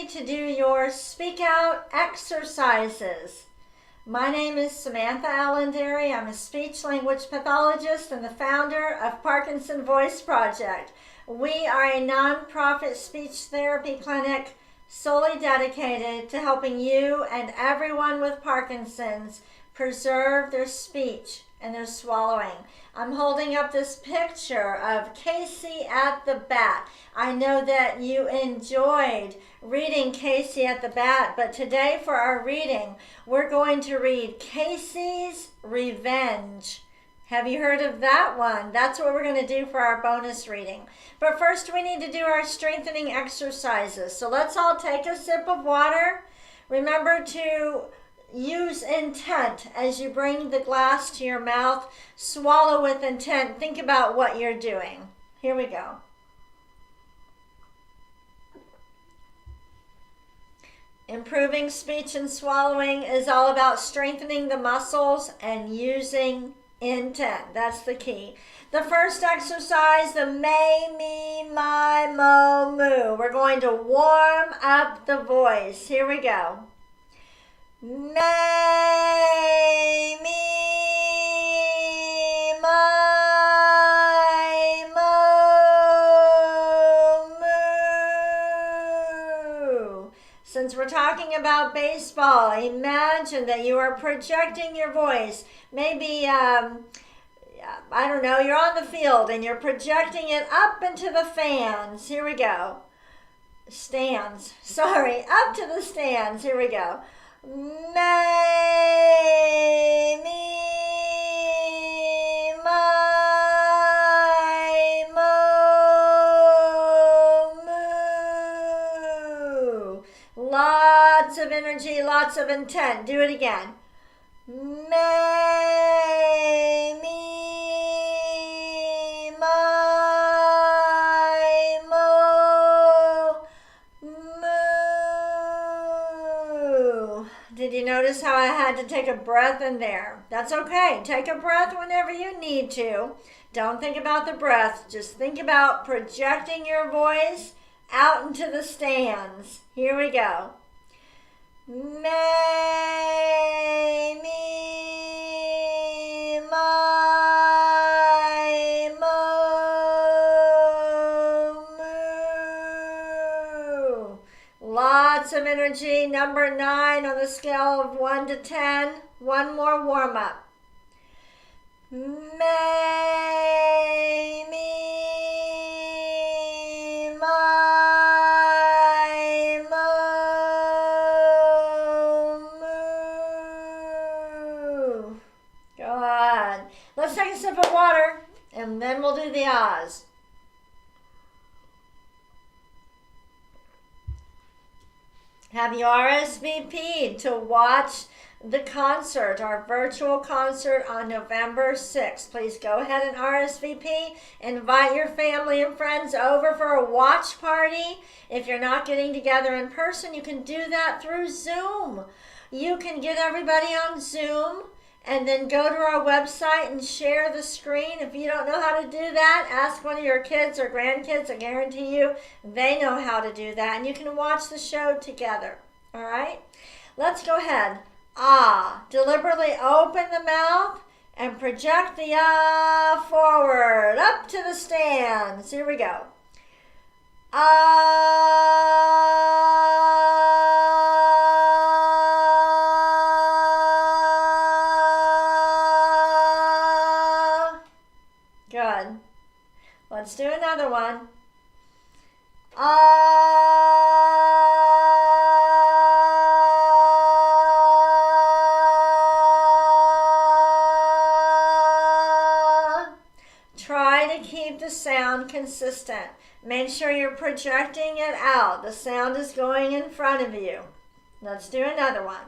ready to do your speak out exercises. My name is Samantha Allenderry. I'm a speech language pathologist and the founder of Parkinson Voice Project. We are a nonprofit speech therapy clinic solely dedicated to helping you and everyone with Parkinson's preserve their speech and their swallowing. I'm holding up this picture of Casey at the Bat. I know that you enjoyed reading Casey at the Bat, but today for our reading, we're going to read Casey's Revenge. Have you heard of that one? That's what we're going to do for our bonus reading. But first we need to do our strengthening exercises. So let's all take a sip of water. Remember to use intent as you bring the glass to your mouth. Swallow with intent. Think about what you're doing. Here we go. Improving speech and swallowing is all about strengthening the muscles and using intent. That's the key. The first exercise, the may, me, my, mo, moo. We're going to warm up the voice. Here we go. May, me, my, mo, moo. Since we're talking about baseball, imagine that you are projecting your voice. Maybe, I don't know, you're on the field and you're projecting it up into the fans. Here we go. Stands. Sorry, up to the stands. Here we go. May, me, my, mo, moo. Lots of energy, lots of intent. Do it again. May, me, my, mo, moo. Did you notice how I had to take a breath in there? That's okay. Take a breath whenever you need to. Don't think about the breath. Just think about projecting your voice out into the stands. Here we go. May, me, my, mo, moo. Lots of energy. Number 9 on the scale of 1 to 10. One more warm up. May, me, my, mo, moo. Good. Let's take a sip of water and then we'll do the ahs. Have you RSVP'd to watch the concert, our virtual concert on November 6th? Please go ahead and RSVP. Invite your family and friends over for a watch party. If you're not getting together in person, you can do that through Zoom. You can get everybody on Zoom and then go to our website and share the screen. If you don't know how to do that, ask one of your kids or grandkids. I guarantee you they know how to do that. And you can watch the show together. All right? Let's go ahead. Ah. Deliberately open the mouth and project the ah forward, up to the stands. Here we go. Ah. Good. Let's do another one. Try to keep the sound consistent. Make sure you're projecting it out. The sound is going in front of you. Let's do another one.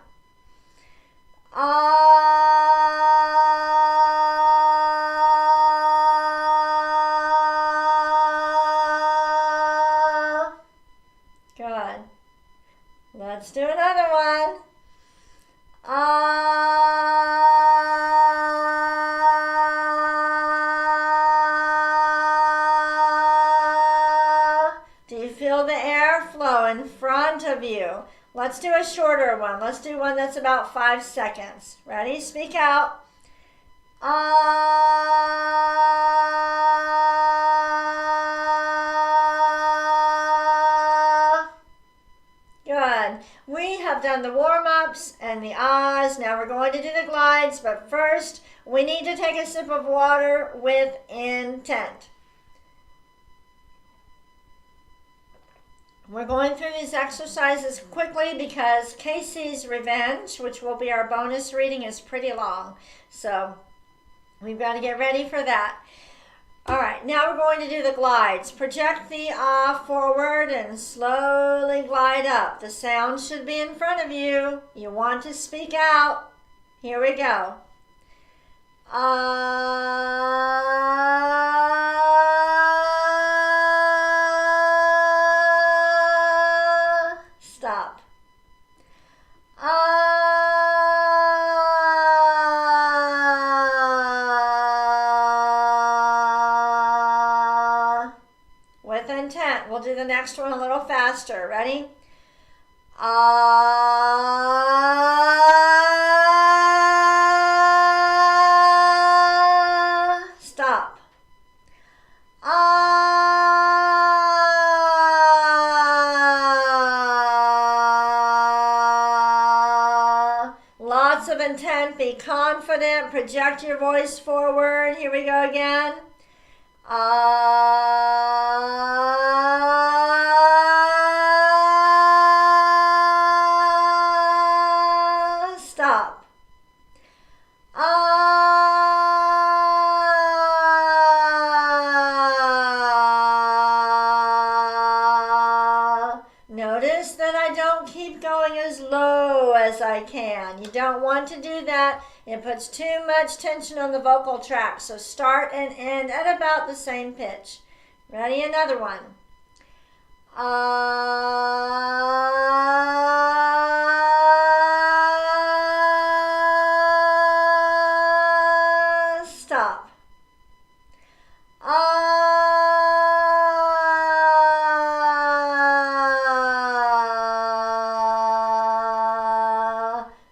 Good. Let's do another one. Do you feel the air flow? go in front of you. Let's do a shorter one. Let's do one that's about 5 seconds. Ready? Speak out. Good. We have done the warm-ups and the ahs. Now we're going to do the glides, but first we need to take a sip of water with intent. We're going through these exercises quickly because Casey's Revenge, which will be our bonus reading, is pretty long. So we've got to get ready for that. All right, now we're going to do the glides. Project the ah forward and slowly glide up. The sound should be in front of you. You want to speak out. Here we go. Stop. With intent. We'll do the next one a little faster. Ready? Stop. Lots of intent. Be confident. Project your voice forward. Here we go again. Stop. Notice that I don't keep going as low as I can. You don't want to do that. It puts too much tension on the vocal tract. So start and end at about the same pitch. Ready? Another one. Stop.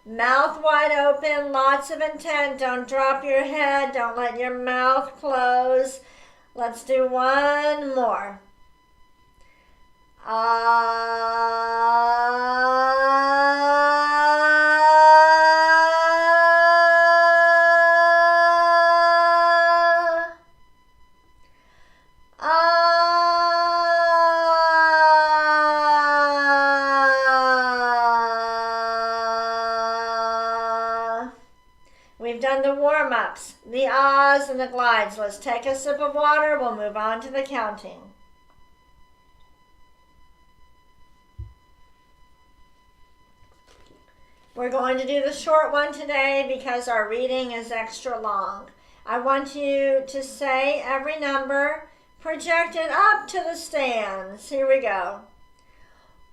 Mouth wide open, lots of intent. Don't drop your head. Don't let your mouth close. Let's do one more. We've done the warm-ups, the ahs, and the glides. Let's take a sip of water. We'll move on to the counting. We're going to do the short one today because our reading is extra long. I want you to say every number, project it up to the stands. Here we go.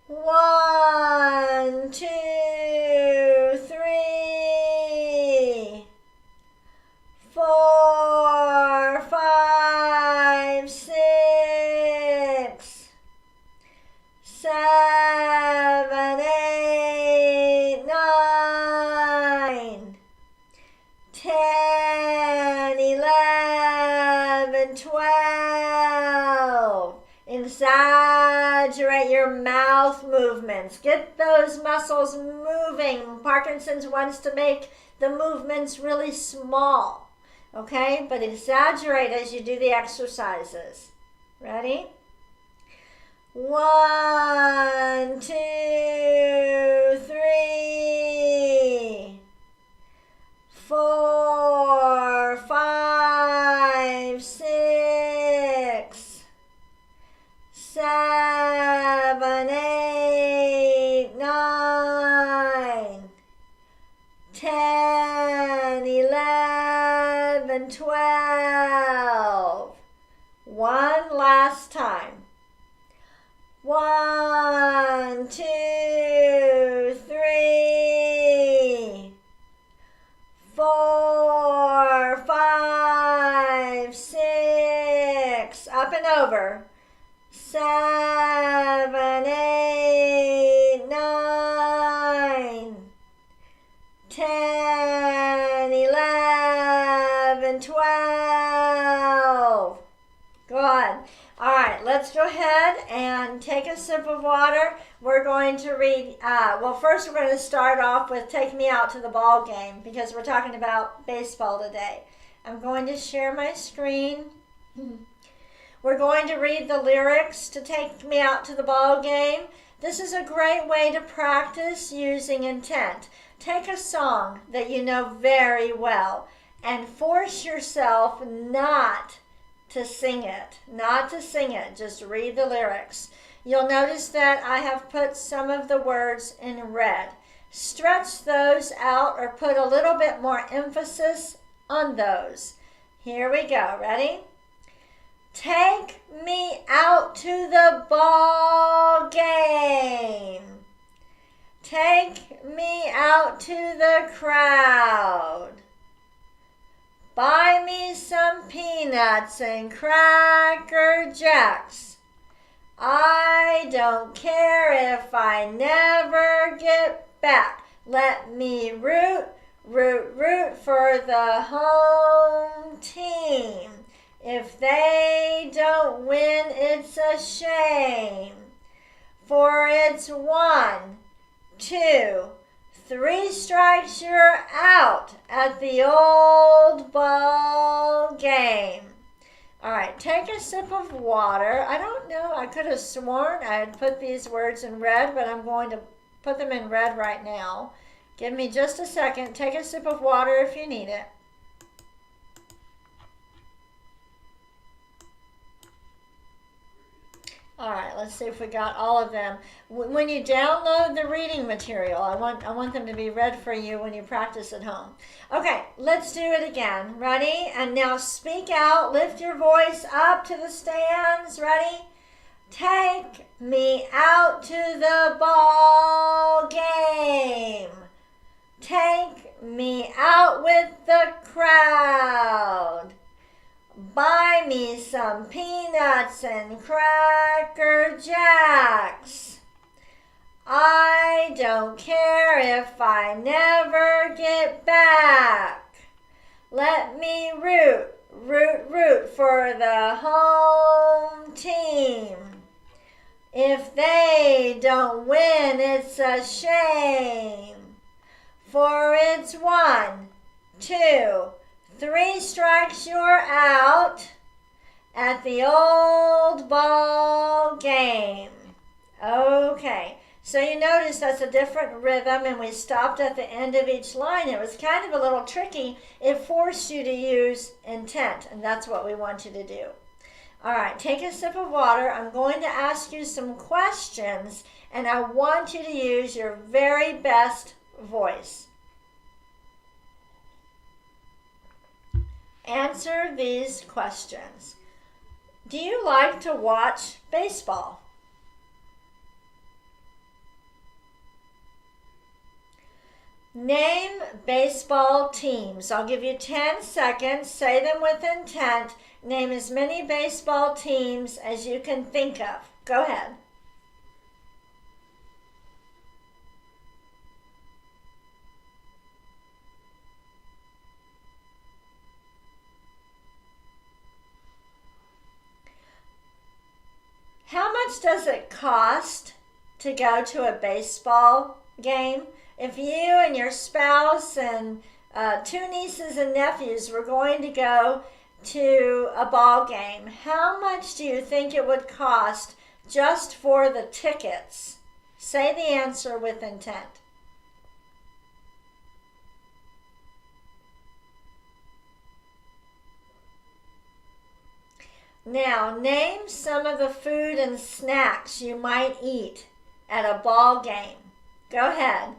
1, 2, 3, 4, 5, 6, 7, 8, 9, 10, 11, 12. Exaggerate your mouth movements. Get those muscles moving. Parkinson's wants to make the movements really small. Okay? But exaggerate as you do the exercises. Ready? 1, 2, 3, 4, 5, 6, 7, 8, 9, 10, 11, 12. One last time. 1, 2, 3, 4, 5, 6. Up and over. 7, 8. Good. All right, let's go ahead and take a sip of water. We're going to read, first we're going to start off with Take Me Out to the Ball Game because we're talking about baseball today. I'm going to share my screen. We're going to read the lyrics to Take Me Out to the Ball Game. This is a great way to practice using intent. Take a song that you know very well and force yourself not to sing it. Just read the lyrics. You'll notice that I have put some of the words in red. Stretch those out or put a little bit more emphasis on those. Here we go. Ready? Take me out to the ball game. Take me out to the crowd. Buy me some peanuts and Cracker Jacks. I don't care if I never get back. Let me root for the home team. If they don't win, it's a shame. For it's 1, 2, 3 strikes, you're out at the old ball game. All right, take a sip of water. I don't know, I could have sworn I had put these words in red, but I'm going to put them in red right now. Give me just a second. Take a sip of water if you need it. All right, let's see if we got all of them. When you download the reading material, I want them to be read for you when you practice at home. Okay, let's do it again. Ready? And now speak out. Lift your voice up to the stands. Ready? Take me out to the ball game. Take me out with the crowd. Buy me some peanuts and Cracker Jacks. I don't care if I never get back. Let me root for the home team. If they don't win, it's a shame. For it's 1, 2, 3 strikes, you're out at the old ball game. Okay, so you notice that's a different rhythm, and we stopped at the end of each line. It was kind of a little tricky. It forced you to use intent, and that's what we want you to do. All right, take a sip of water. I'm going to ask you some questions, and I want you to use your very best voice. Answer these questions. Do you like to watch baseball? Name baseball teams. I'll give you 10 seconds. Say them with intent. Name as many baseball teams as you can think of. Go ahead. How much does it cost to go to a baseball game? If you and your spouse and 2 nieces and nephews were going to go to a ball game, how much do you think it would cost just for the tickets? Say the answer with intent. Now, name some of the food and snacks you might eat at a ball game. Go ahead.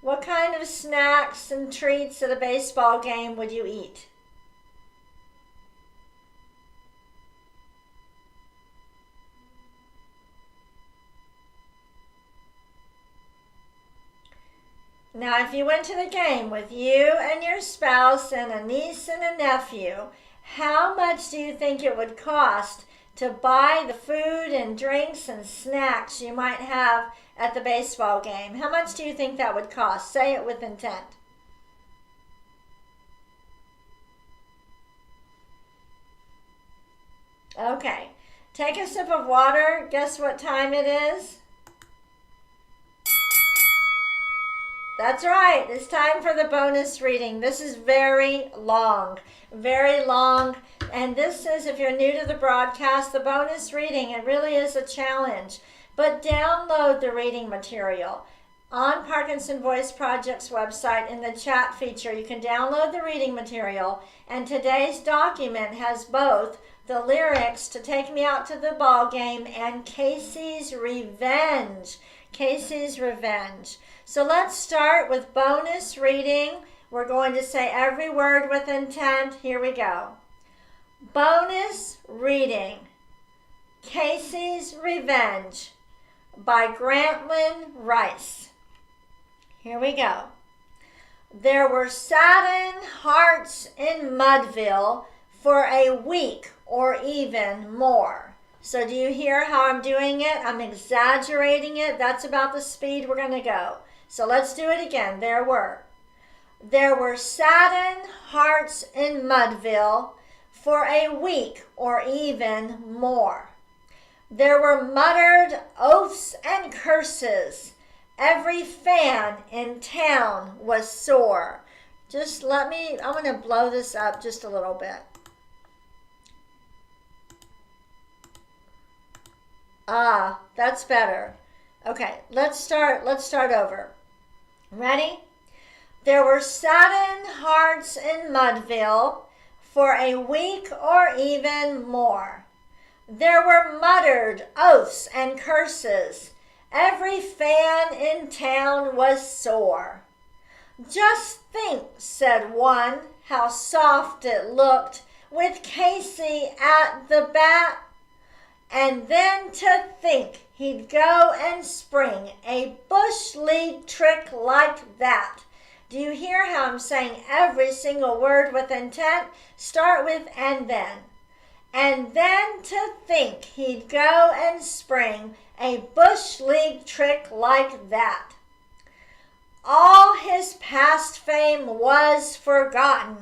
What kind of snacks and treats at a baseball game would you eat? Now, if you went to the game with you and your spouse and a niece and a nephew, how much do you think it would cost to buy the food and drinks and snacks you might have at the baseball game? How much do you think that would cost? Say it with intent. Okay. Take a sip of water. Guess what time it is? That's right. It's time for the bonus reading. This is very long. Very long. And this is, if you're new to the broadcast, the bonus reading. It really is a challenge. But download the reading material. On Parkinson Voice Project's website in the chat feature, you can download the reading material. And today's document has both the lyrics to Take Me Out to the Ball Game and Casey's Revenge. Casey's Revenge. So let's start with bonus reading. We're going to say every word with intent. Here we go. Bonus reading. Casey's Revenge by Grantland Rice. Here we go. There were saddened hearts in Mudville for a week or even more. So do you hear how I'm doing it? I'm exaggerating it. That's about the speed we're going to go. So let's do it again. There were saddened hearts in Mudville for a week or even more. There were muttered oaths and curses. Every fan in town was sore. I'm going to blow this up just a little bit. That's better. Okay, let's start over. Ready? There were saddened hearts in Mudville for a week or even more. There were muttered oaths and curses. Every fan in town was sore. Just think, said one, how soft it looked with Casey at the bat. And then to think he'd go and spring a bush league trick like that. Do you hear how I'm saying every single word with intent? Start with and then. And then to think he'd go and spring a bush league trick like that. All his past fame was forgotten.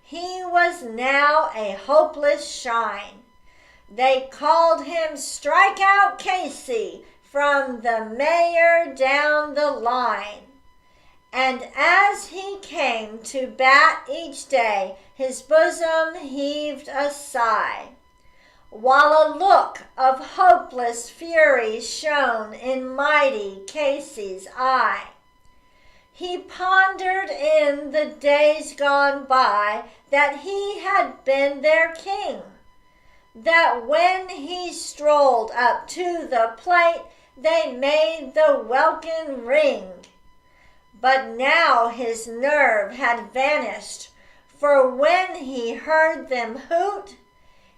He was now a hopeless shine. They called him Strikeout Casey from the mayor down the line. And as he came to bat each day, his bosom heaved a sigh, while a look of hopeless fury shone in mighty Casey's eye. He pondered in the days gone by that he had been their king, that when he strolled up to the plate, they made the welkin ring. But now his nerve had vanished, for when he heard them hoot,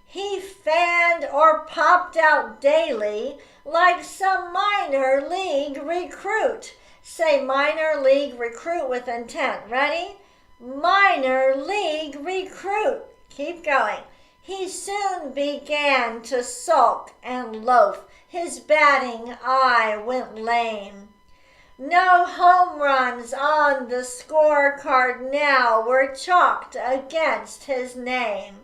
he fanned or popped out daily like some minor league recruit. Say minor league recruit with intent. Ready? Minor league recruit. Keep going. He soon began to sulk and loaf. His batting eye went lame. No home runs on the scorecard now were chalked against his name.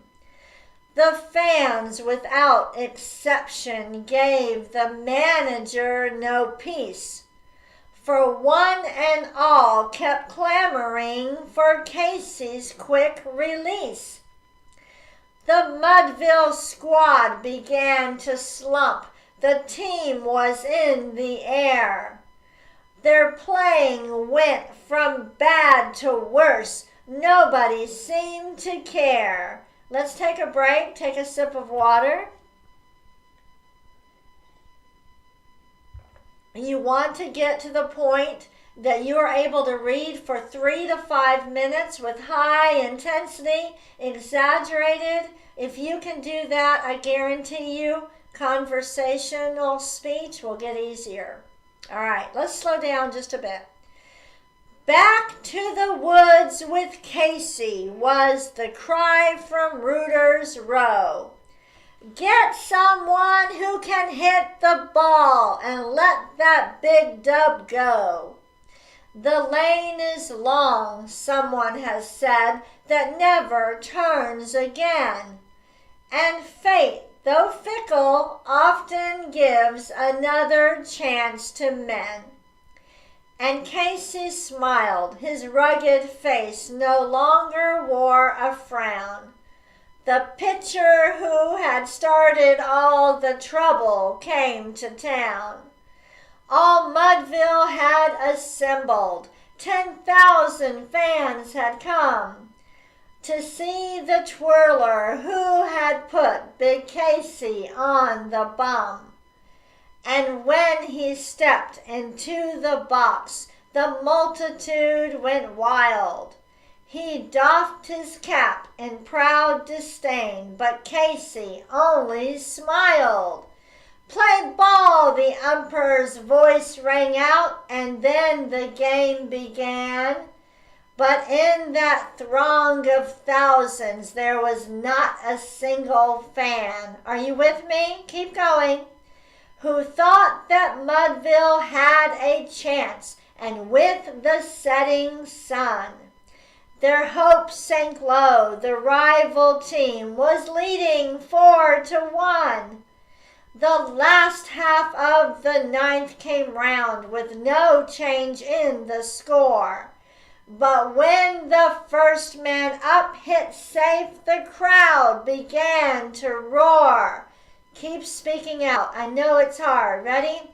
The fans, without exception, gave the manager no peace, for one and all kept clamoring for Casey's quick release. The Mudville squad began to slump. The team was in the air. Their playing went from bad to worse. Nobody seemed to care. Let's take a break, take a sip of water. You want to get to the point that you are able to read for 3 to 5 minutes with high intensity, exaggerated. If you can do that, I guarantee you conversational speech will get easier. All right, let's slow down just a bit. Back to the woods with Casey was the cry from Rooter's Row. Get someone who can hit the ball and let that big dub go. The lane is long, someone has said, that never turns again. And fate though fickle, often gives another chance to men. And Casey smiled. His rugged face no longer wore a frown. The pitcher who had started all the trouble came to town. All Mudville had assembled. 10,000 fans had come to see the twirler who had put Big Casey on the bum. And when he stepped into the box, the multitude went wild. He doffed his cap in proud disdain, but Casey only smiled. "Play ball," the umpire's voice rang out, and then the game began. But in that throng of thousands, there was not a single fan. Are you with me? Keep going. Who thought that Mudville had a chance, and with the setting sun, their hopes sank low. The rival team was leading 4-1. The last half of the ninth came round with no change in the score. But when the first man up hit safe, the crowd began to roar. Keep speaking out. I know it's hard. Ready?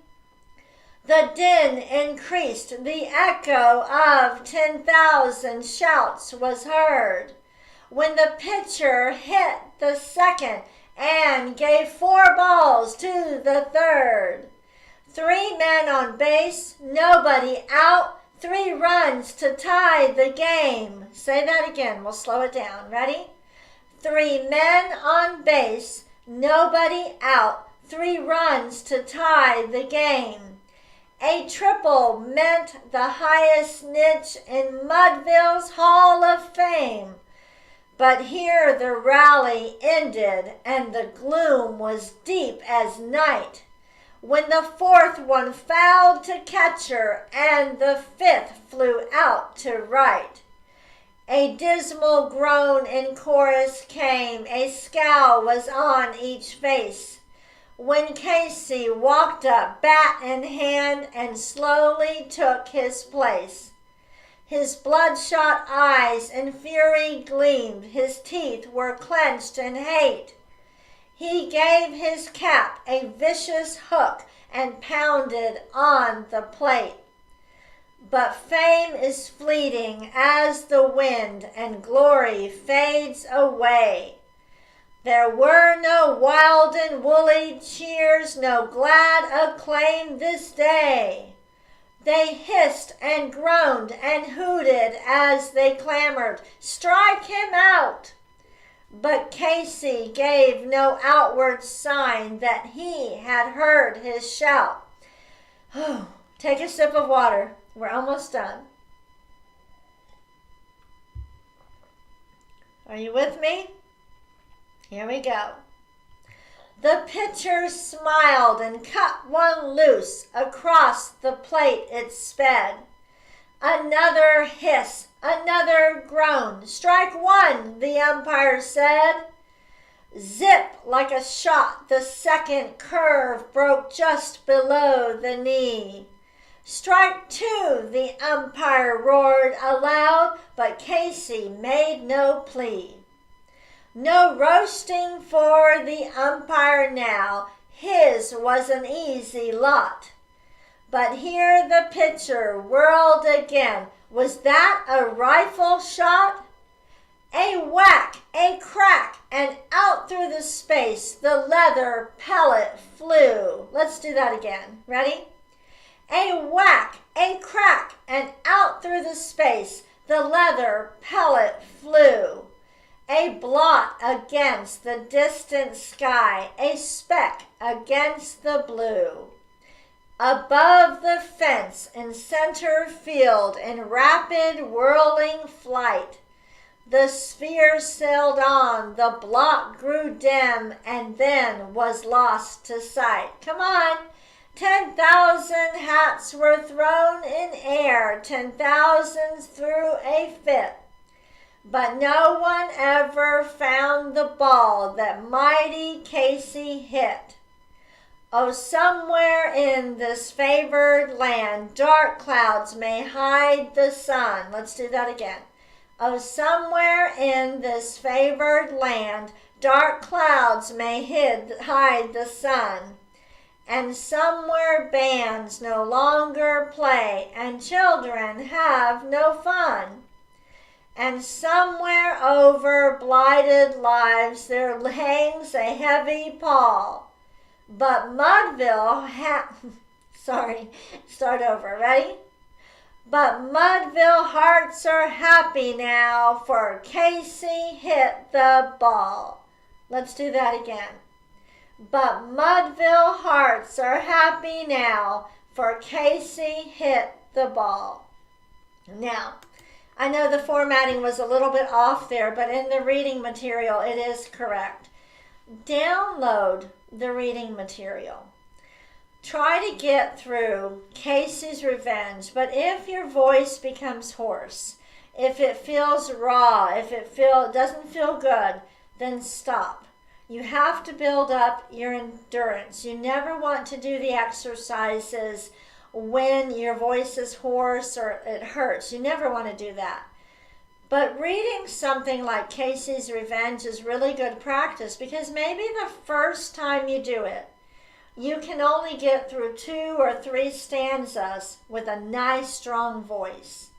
The din increased. The echo of 10,000 shouts was heard when the pitcher hit the second and gave 4 balls to the third. 3 men on base, nobody out, 3 runs to tie the game. Say that again. We'll slow it down. Ready? 3 men on base, nobody out, 3 runs to tie the game. A triple meant the highest niche in Mudville's Hall of Fame. But here the rally ended, and the gloom was deep as night, when the 4th one fouled to catcher, and the 5th flew out to right. A dismal groan in chorus came, a scowl was on each face, when Casey walked up, bat in hand, and slowly took his place. His bloodshot eyes in fury gleamed, his teeth were clenched in hate. He gave his cap a vicious hook and pounded on the plate. But fame is fleeting as the wind, and glory fades away. There were no wild and woolly cheers, no glad acclaim this day. They hissed and groaned and hooted as they clamored, "Strike him out!" But Casey gave no outward sign that he had heard his shout. Take a sip of water. We're almost done. Are you with me? Here we go. The pitcher smiled and cut one loose. Across the plate it sped. Another hiss, another groan. "Strike one," the umpire said. Zip like a shot, the second curve broke just below the knee. "Strike 2," the umpire roared aloud, but Casey made no plea. No roasting for the umpire now. His was an easy lot. But here the pitcher whirled again. Was that a rifle shot? A whack, a crack, and out through the space the leather pellet flew. Let's do that again. Ready? A whack, a crack, and out through the space the leather pellet flew. A blot against the distant sky, a speck against the blue. Above the fence in center field, in rapid whirling flight, the sphere sailed on, the blot grew dim, and then was lost to sight. Come on! 10,000 hats were thrown in air, 10,000 threw a fit. but no one ever found the ball that mighty Casey hit. Oh, somewhere in this favored land, dark clouds may hide the sun. Let's do that again. Oh, somewhere in this favored land, dark clouds may hide the sun. And somewhere bands no longer play, and children have no fun. And somewhere over blighted lives there hangs a heavy pall. But Mudville Ready? But Mudville hearts are happy now, for Casey hit the ball. Let's do that again. But Mudville hearts are happy now, for Casey hit the ball. Now, I know the formatting was a little bit off there, but in the reading material it is correct. Download the reading material. Try to get through Casey's Revenge, but if your voice becomes hoarse, if it feels raw, if it doesn't feel good, then stop. You have to build up your endurance. You never want to do the exercises when your voice is hoarse or it hurts. You never want to do that. But reading something like Casey's Revenge is really good practice, because maybe the first time you do it, you can only get through 2 or 3 stanzas with a nice strong voice.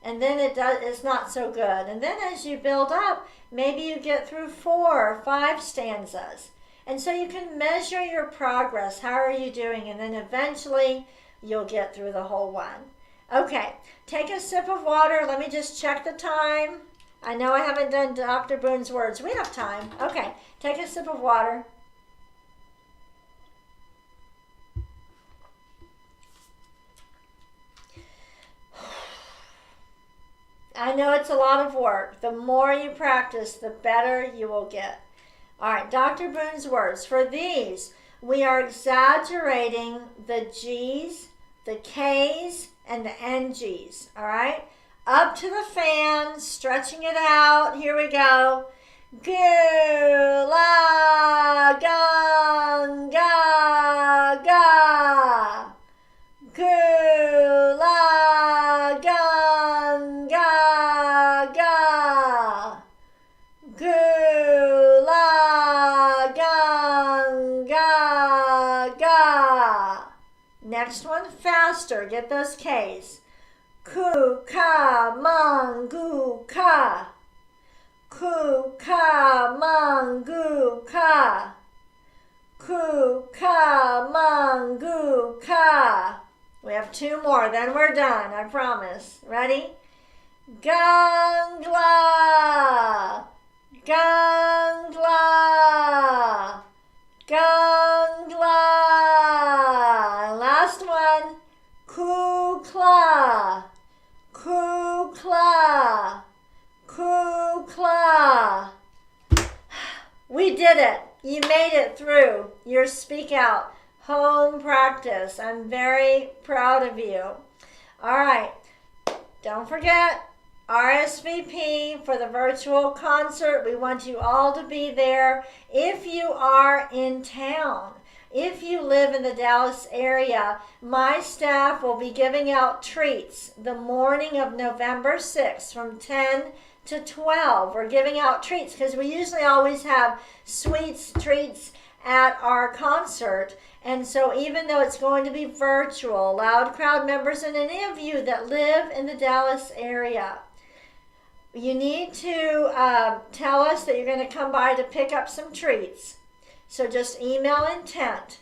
And then it's not so good. And then as you build up, maybe you get through 4 or 5 stanzas. And so you can measure your progress. How are you doing? And then eventually you'll get through the whole one. Okay, take a sip of water. Let me just check the time. I know I haven't done Dr. Boone's words. We have time. Okay, take a sip of water. I know it's a lot of work. The more you practice, the better you will get. All right, Dr. Boone's words. For these, we are exaggerating the G's, the K's, and the NG's. All right? Up to the fan, stretching it out. Here we go. Goo, la, gung, ga, ga. Goo, la, gung, ga, ga. Goo, la, gung, ga, ga. Next one, faster. Get those K's. Ku, ka, mung, goo, ka. Ku, ka, mung, goo, ka. Ku, ka, mung, goo, ka. We have 2 more, then we're done, I promise. Ready? Gungla, gungla, gungla. Last one. Kukla, kukla, kukla. We did it. You made it through your Speak Out home practice. I'm very proud of you. All right. Don't forget, RSVP for the virtual concert. We want you all to be there. If you are in town, if you live in the Dallas area, my staff will be giving out treats the morning of November 6th from 10 to 12. We're giving out treats because we usually always have sweets, treats at our concert. And so even though it's going to be virtual, Loud Crowd members and any of you that live in the Dallas area, you need to tell us that you're going to come by to pick up some treats. So just email intent.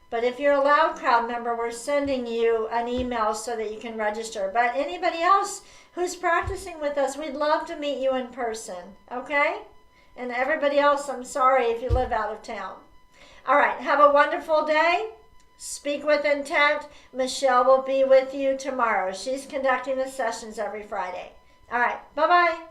But if you're a Loud Crowd member, we're sending you an email so that you can register. But anybody else who's practicing with us, we'd love to meet you in person, okay? And everybody else, I'm sorry if you live out of town. All right, have a wonderful day. Speak with intent. Michelle will be with you tomorrow. She's conducting the sessions every Friday. All right, bye-bye.